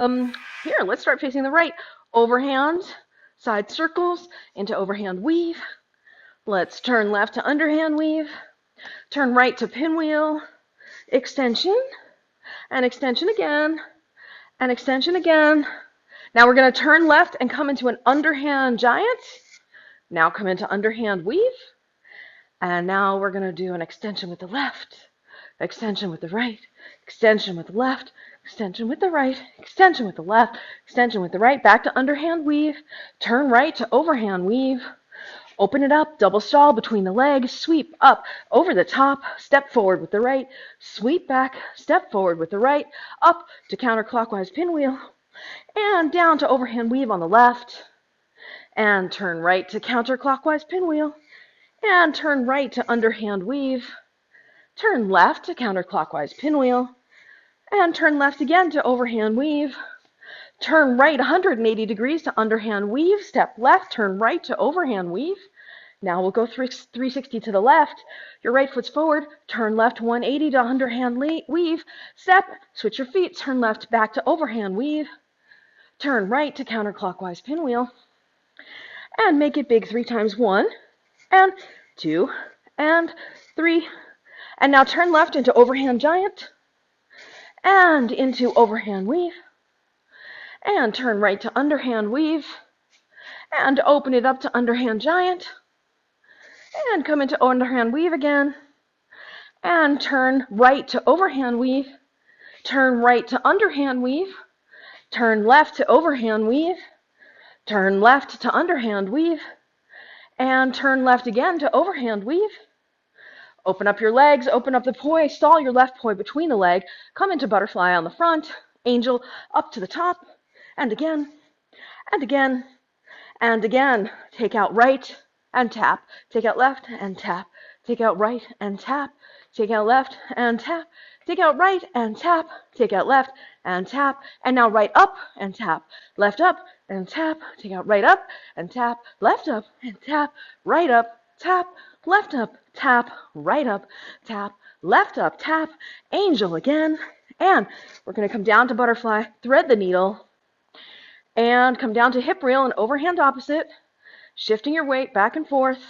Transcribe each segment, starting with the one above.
Here, let's start facing the right. Overhand, side circles into overhand weave. Let's turn left to underhand weave. Turn right to pinwheel. Extension, and extension again, and extension again. Now we're going to turn left and come into an underhand giant. Now come into underhand weave. And now we're going to do an extension with the left, extension with the right, extension with the left, extension with the right, extension with the left, extension with the right, back to underhand weave, turn right to overhand weave, open it up, double stall between the legs, sweep up over the top, step forward with the right, sweep back, step forward with the right, up to counterclockwise pinwheel, and down to overhand weave on the left, and turn right to counterclockwise pinwheel, and turn right to underhand weave, turn left to counterclockwise pinwheel, and turn left again to overhand weave, turn right 180 degrees to underhand weave, step left, turn right to overhand weave. Now we'll go 360 to the left. Your right foot's forward, turn left 180 to underhand weave, step, switch your feet, turn left back to overhand weave, turn right to counterclockwise pinwheel, and make it big 3 times. 1, and 2, and 3. And now turn left into overhand giant, and into overhand weave, and turn right to underhand weave, and open it up to underhand giant, and come into underhand weave again, and turn right to overhand weave, turn right to underhand weave, turn left to overhand weave, turn left to underhand weave, and turn left again to overhand weave. Open up your legs, open up the poi, stall your left poi between the leg, come into butterfly on the front, angel up to the top, and again, and again, and again. Take out right and tap, take out left and tap, take out right and tap, take out left and tap, take out right and tap, take out left and tap, and now right up and tap, left up and tap, take out right up and tap, left up and tap, right up, tap, left up, tap, right up, tap, left up, tap, angel again, and we're going to come down to butterfly, thread the needle, and come down to hip reel and overhand opposite, shifting your weight back and forth,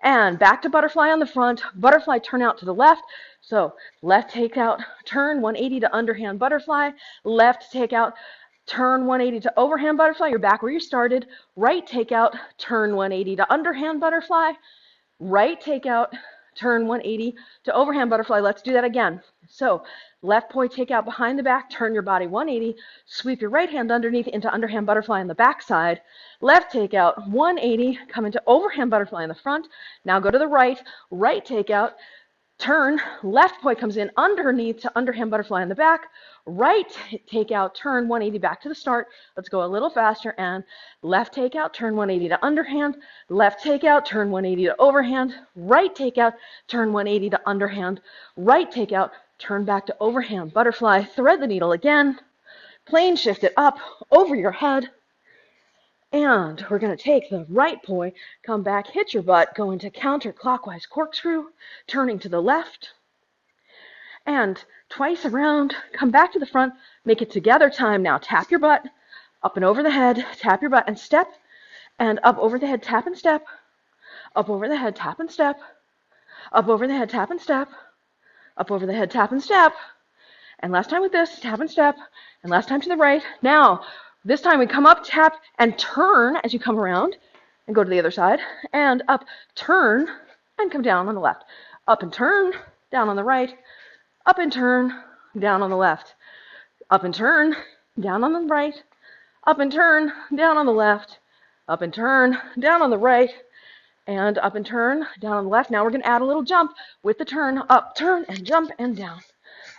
and back to butterfly on the front, butterfly turn out to the left, so left take out, turn 180 to underhand butterfly, left take out, turn 180 to overhand butterfly, you're back where you started, right take out, turn 180 to underhand butterfly, right take out, turn 180 to overhand butterfly. Let's do that again. So left poi take out behind the back, turn your body 180, sweep your right hand underneath into underhand butterfly on the back side, left take out 180, come into overhand butterfly in the front. Now go to the right, right take out, turn, left poi comes in underneath to underhand butterfly in the back, right take out, turn 180 back to the start. Let's go a little faster, and left take out, turn 180 to underhand, left take out, turn 180 to overhand, right take out, turn 180 to underhand, right take out, turn back to overhand butterfly, thread the needle again, plane shift it up over your head, and we're going to take the right poi, come back, hit your butt, go into counterclockwise corkscrew, turning to the left, and twice around, come back to the front, make it together time now. Tap your butt, up and over the head, tap your butt and step, and up over the head, tap and step, up over the head, tap and step, up over the head, tap and step, up over the head, tap and step, and last time with this, tap and step, and last time to the right. Now, this time we come up, tap, and turn as you come around, and go to the other side, and up, turn, and come down on the left. Up and turn, down on the right, up and turn, down on the left, up and turn, down on the right, up and turn, down on the left, up and turn, down on the right, and up and turn, down on the left. Now we're going to add a little jump with the turn, up, turn, and jump, and down,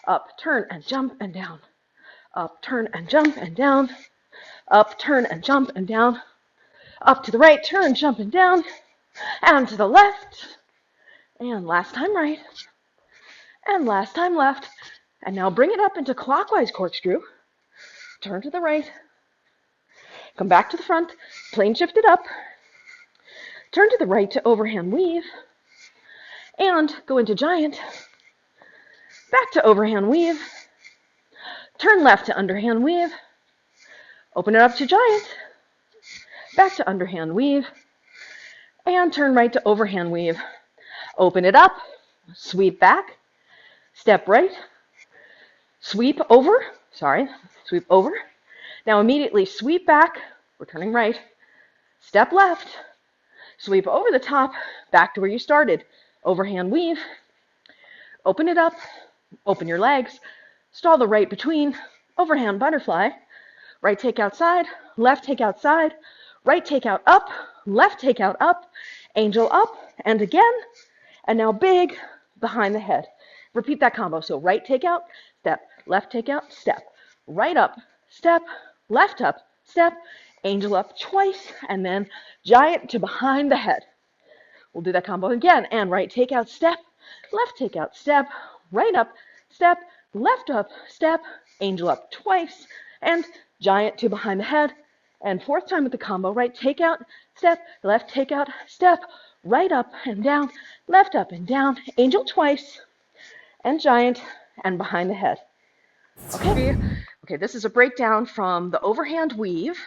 up, turn, and jump, and down, up, turn, and jump, and down, up, turn, and jump, and down, up to the right, turn, jump, and down, and to the left, and last time right, and last time left, and now bring it up into clockwise corkscrew, turn to the right, come back to the front, plane shift it up, turn to the right to overhand weave, and go into giant, back to overhand weave, turn left to underhand weave, Open it up to giant, back to underhand weave, and turn right to overhand weave. Open it up, sweep back, step right, sweep over, sweep over. Now immediately sweep back, we're turning right, step left, sweep over the top, back to where you started. Overhand weave, open it up, open your legs, stall the right between, overhand butterfly, right take outside, left take outside, right take out up, left take out up, angel up, and again, and now big behind the head. Repeat that combo. So right take out, step, left take out, step, right up, step, left up, step, angel up twice, and then giant to behind the head. We'll do that combo again, and right take out, step, left take out, step, right up, step, left up, step, angel up twice, and giant to behind the head. And fourth time with the combo, right take out, step, left take out, step, right up and down, left up and down, angel twice, and giant, and behind the head. Okay, this is a breakdown from the overhand weave,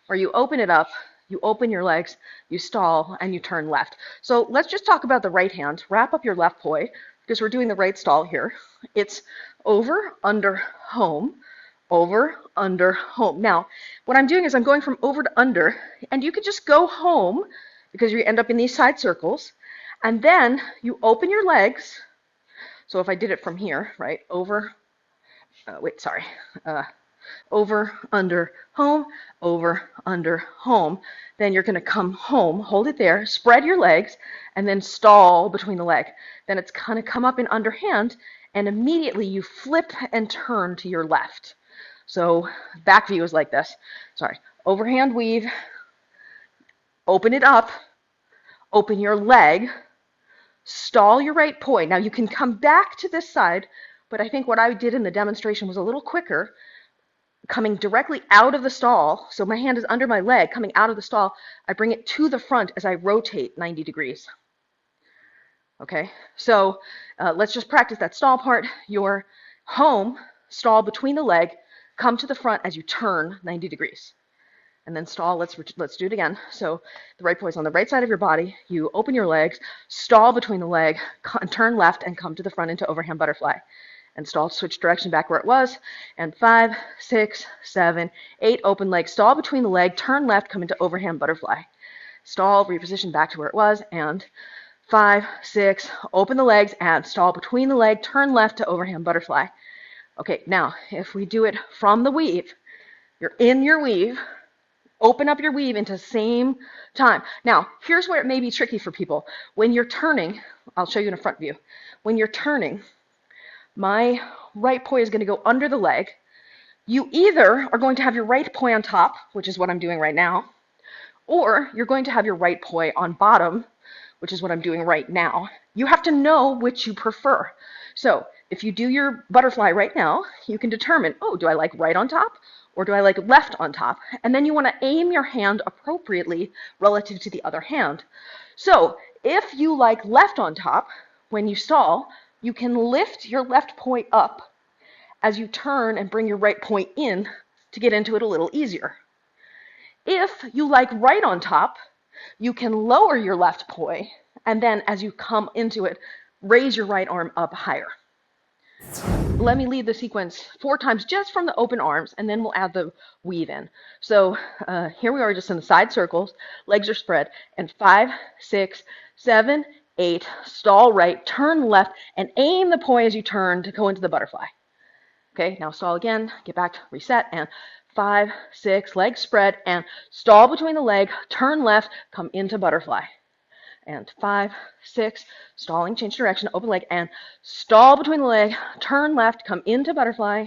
where you open it up, you open your legs, you stall, and you turn left. So let's just talk about the right hand. Wrap up your left poi, because we're doing the right stall here. It's over, under, home, over, under, home. Now, what I'm doing is I'm going from over to under, and you could just go home, because you end up in these side circles, and then you open your legs. So if I did it from here, right, over, over, under, home, then you're going to come home, hold it there, spread your legs, and then stall between the leg. Then it's going to come up in underhand, and immediately you flip and turn to your left. So back view is like this. Overhand weave, open it up, open your leg, stall your right poi. Now you can come back to this side, but I think what I did in the demonstration was a little quicker, coming directly out of the stall. So my hand is under my leg, coming out of the stall. I bring it to the front as I rotate 90 degrees. Okay, so let's just practice that stall part. Your home, stall between the leg, come to the front as you turn 90 degrees. And then stall, let's do it again. So the right poi is on the right side of your body. You open your legs, stall between the leg, turn left, and come to the front into overhand butterfly. And stall, switch direction back where it was. And 5, 6, 7, 8, open leg, stall between the leg, turn left, come into overhand butterfly. Stall, reposition back to where it was, and 5, 6, open the legs, and stall between the leg, turn left to overhand butterfly. Okay, now, if we do it from the weave, you're in your weave, open up your weave into same time. Now, here's where it may be tricky for people. When you're turning, I'll show you in a front view. When you're turning, my right poi is going to go under the leg. You either are going to have your right poi on top, which is what I'm doing right now, or you're going to have your right poi on bottom, which is what I'm doing right now. You have to know which you prefer. So if you do your butterfly right now, you can determine, oh, do I like right on top? Or do I like left on top? And then you want to aim your hand appropriately relative to the other hand. So if you like left on top, when you stall, you can lift your left poi up as you turn and bring your right poi in to get into it a little easier. If you like right on top, you can lower your left poi, and then as you come into it, raise your right arm up higher. Let me lead the sequence 4 times just from the open arms, and then we'll add the weave in. So here we are just in the side circles, legs are spread, and 5, 6, 7, 8, stall right, turn left, and aim the poi as you turn to go into the butterfly. Okay, now stall again, get back, reset, and 5, 6, legs spread, and stall between the leg, turn left, come into butterfly. And 5, 6, stalling, change direction, open leg, and stall between the leg, turn left, come into butterfly,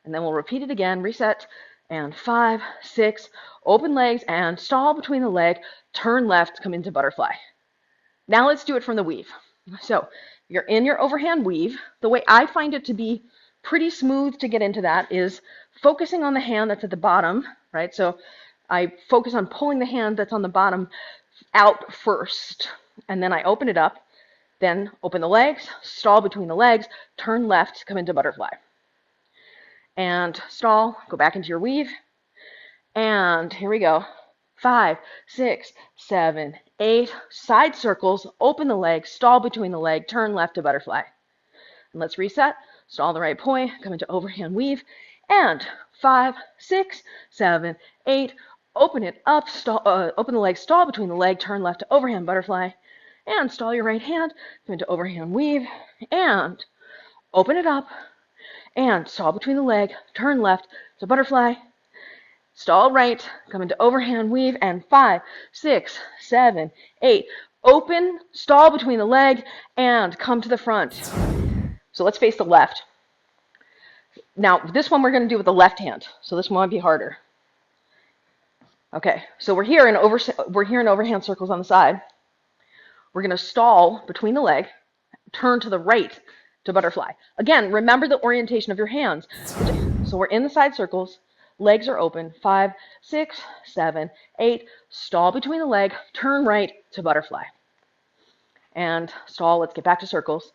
and then we'll repeat it again, reset, and 5, 6, open legs, and stall between the leg, turn left, come into butterfly. Now let's do it from the weave. So you're in your overhand weave. The way I find it to be pretty smooth to get into that is focusing on the hand that's at the bottom, right? So I focus on pulling the hand that's on the bottom out first, and then I open it up, then open the legs, stall between the legs, turn left, come into butterfly. And stall, go back into your weave, And here we go. 5, 6, 7, 8. Side circles, open the leg, stall between the leg, turn left to butterfly. And let's reset. Stall the right poi, come into overhand weave, and 5, 6, 7, 8. Open it up, open the leg, stall between the leg, turn left to overhand butterfly, and stall your right hand, come into overhand weave, and open it up, and stall between the leg, turn left to butterfly, stall right, come into overhand weave, and 5, 6, 7, 8. Open, stall between the leg, and come to the front. So let's face the left. Now, this one we're going to do with the left hand, so this one might be harder. Okay, so we're here in overhand circles on the side. We're going to stall between the leg, turn to the right to butterfly. Again, remember the orientation of your hands. So we're in the side circles, legs are open, 5, 6, 7, 8. Stall between the leg, turn right to butterfly. And stall, let's get back to circles.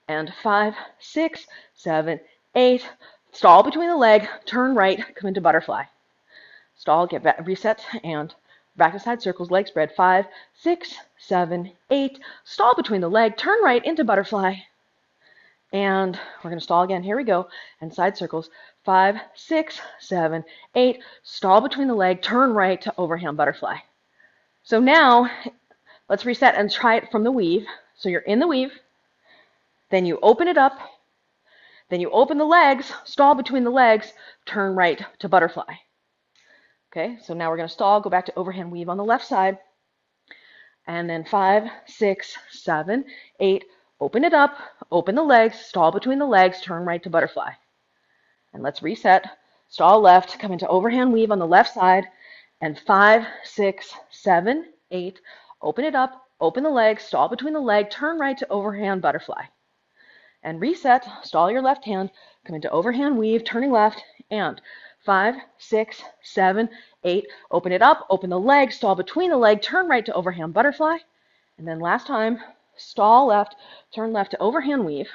And 5, 6, 7, 8. Stall between the leg, turn right, come into butterfly. Stall, get back, reset, and back to side circles, leg spread. 5, 6, 7, 8. Stall between the leg, turn right into butterfly. And we're going to stall again. Here we go. And side circles. 5, 6, 7, 8. Stall between the leg, turn right to overhand butterfly. So now, let's reset and try it from the weave. So you're in the weave, then you open it up, then you open the legs, stall between the legs, turn right to butterfly. Okay, so now we're going to stall, go back to overhand weave on the left side, and then 5, 6, 7, 8. Open it up, open the legs, stall between the legs, turn right to butterfly. And let's reset. Stall left, come into overhand weave on the left side, and 5, 6, 7, 8. Open it up, open the legs, stall between the leg, turn right to overhand butterfly. And reset, stall your left hand, come into overhand weave, turning left, and 5, 6, 7, 8. Open it up, open the leg, stall between the leg, turn right to overhand butterfly. And then last time, stall left, turn left to overhand weave.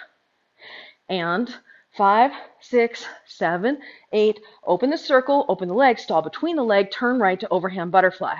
And 5, 6, 7, 8. Open the circle, open the leg, stall between the leg, turn right to overhand butterfly.